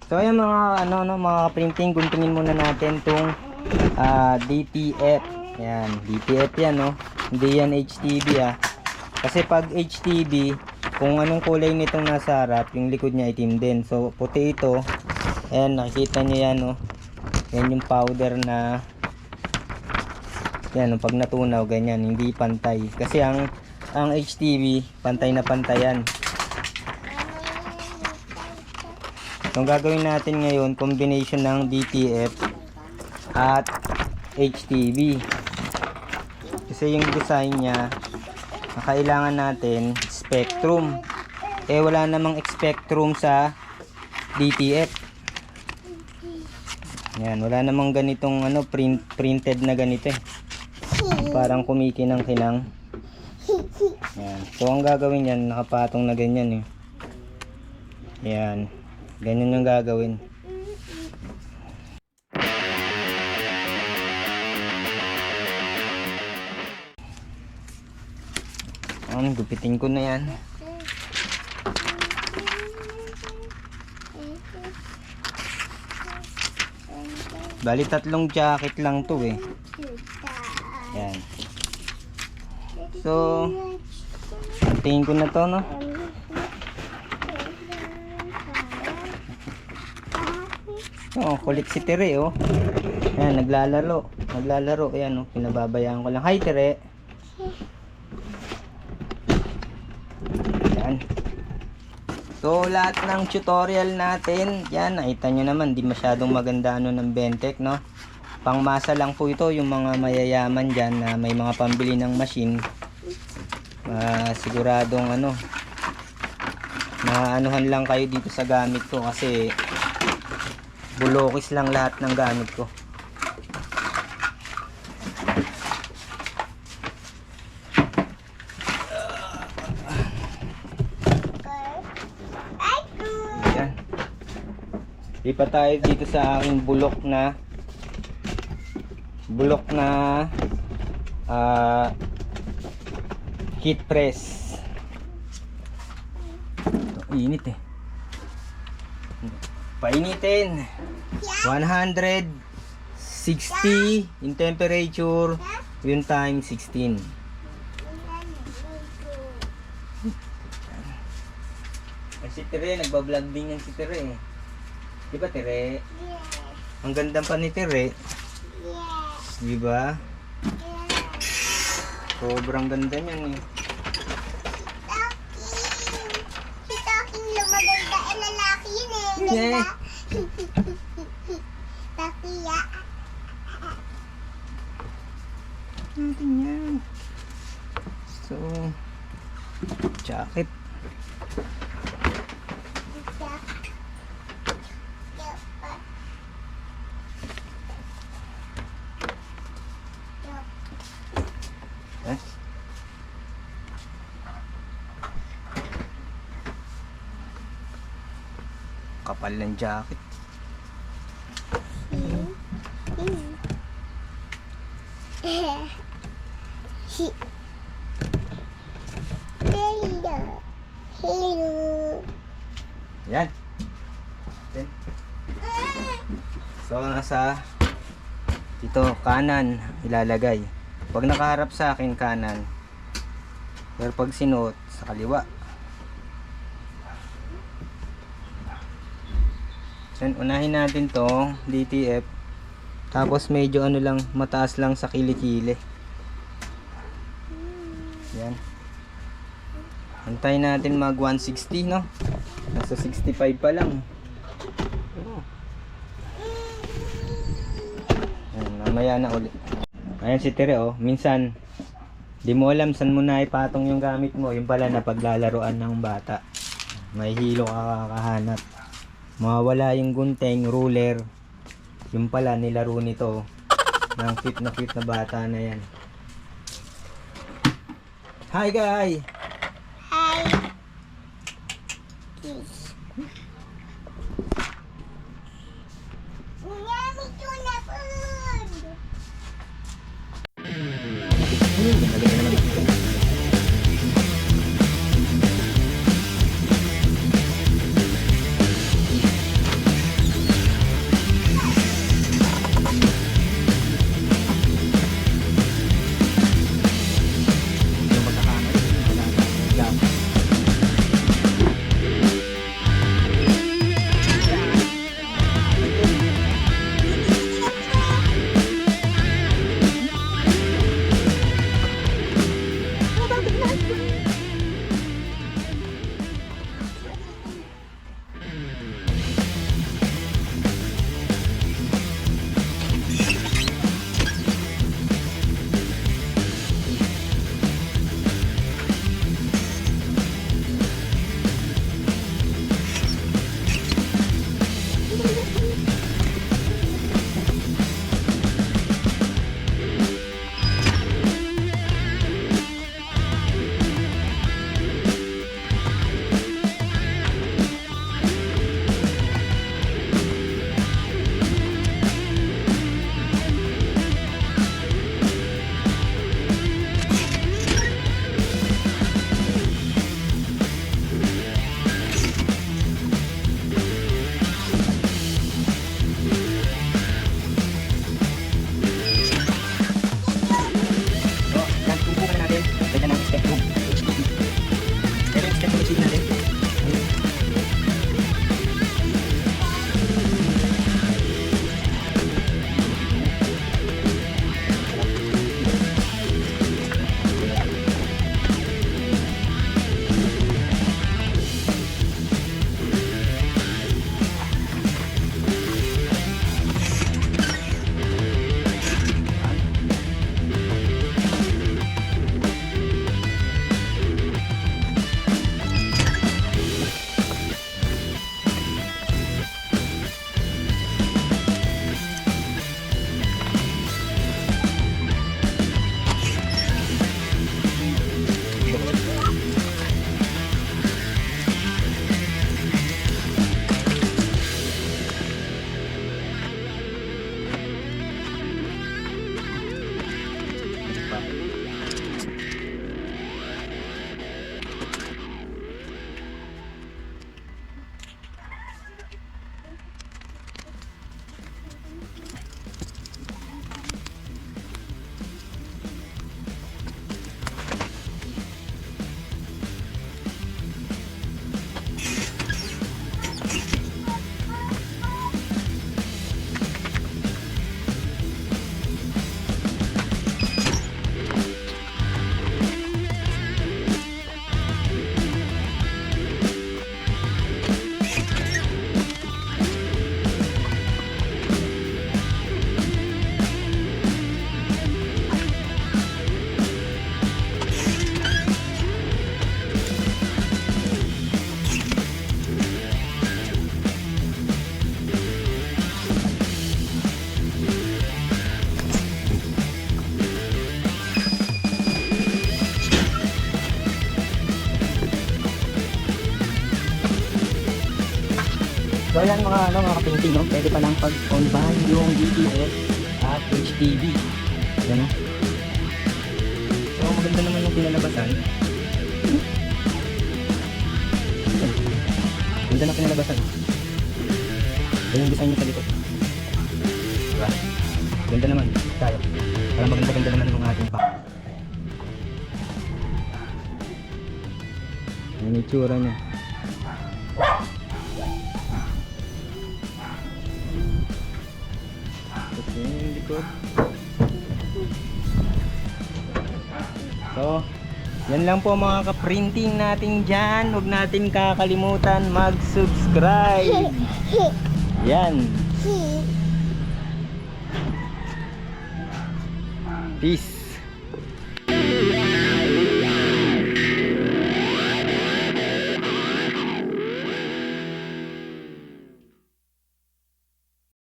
So ayan mga mga printing, guntingin muna natin tong DTF. Yan, DTF yan Hindi yan HTV Kasi pag HTV, kung anong kulay nitong nasa harap, yung likod niya itim din. So puti ito. Ayan, nakikita niyo yan Yan yung powder na yan, pag natunaw ganyan, hindi pantay. Kasi ang HTV, pantay na pantay yan. So, ang gagawin natin ngayon, combination ng DTF at HTV. Kasi yung design niya, kailangan natin spectrum. Wala namang spectrum sa DTF. Yan, wala namang ganitong printed na ganito Parang kumikinang-kinang. Yan. So, ang gagawin yan, nakapatong na ganyan Yan. Ganyan yung gagawin. Gupitin ko na yan. Bali 3 jacket lang to Yan. So, tingin ko na to kulit si Tere Ayan, naglalaro. Ayan pinababayaan ko lang. Hi Tere. Ayan. So, lahat ng tutorial natin, yan, nakita nyo naman, di masyadong maganda ng Bentech, Pangmasa lang po ito, yung mga mayayaman dyan na may mga pambili ng machine. Siguradong maanuhan lang kayo dito sa gamit ko kasi bulokis lang lahat ng gamit ko. Yan. Lipat tayo dito sa aking bulok na heat press. Init painitin 160 in temperature yung time 16. Si Tere, nagbablog din yan si Tere di ba Tere? Ang ganda pa ni Tere di ba? Sobrang ganda niyan Si Talking lumaganda lalaki yun Yeah. Takiya. Natin yan. So, jacket. Kapal ng jacket. Yan. So, nasa dito kanan ilalagay. Pag nakaharap sa akin kanan. Pero pag sinuot sa kaliwa. Then, unahin natin to DTF. Tapos medyo lang, mataas lang sa kilikili. Yan. Antayin natin mag 160 Nasa 65 pa lang. Yan, mamaya na ulit. Ayan si Tere minsan di mo alam saan mo na ipatong yung gamit mo. Yung pala na paglalaroan ng bata. May hilo ka kakahanap. Mawawala yung gunting, ruler. Yung pala nilaro nito ng cute na bata na yan. Hi guys! Hi. Kiss. Yummy tuna food. mga ano, mga painting, no? Pwede pa lang pag-combine yung DTF at HTV. Yan, no? So, maganda naman yung pinalabasan. Ganda na pinalabasan. Yan yung design niya sa likod. Diba? Ganda naman. Tayo. Parang maganda-ganda naman yung ating back. Yan yung itsura niya. Tapos yun yung likod. So, yan lang po mga ka-printing natin dyan. Huwag natin kakalimutan mag-subscribe. Yan. Peace.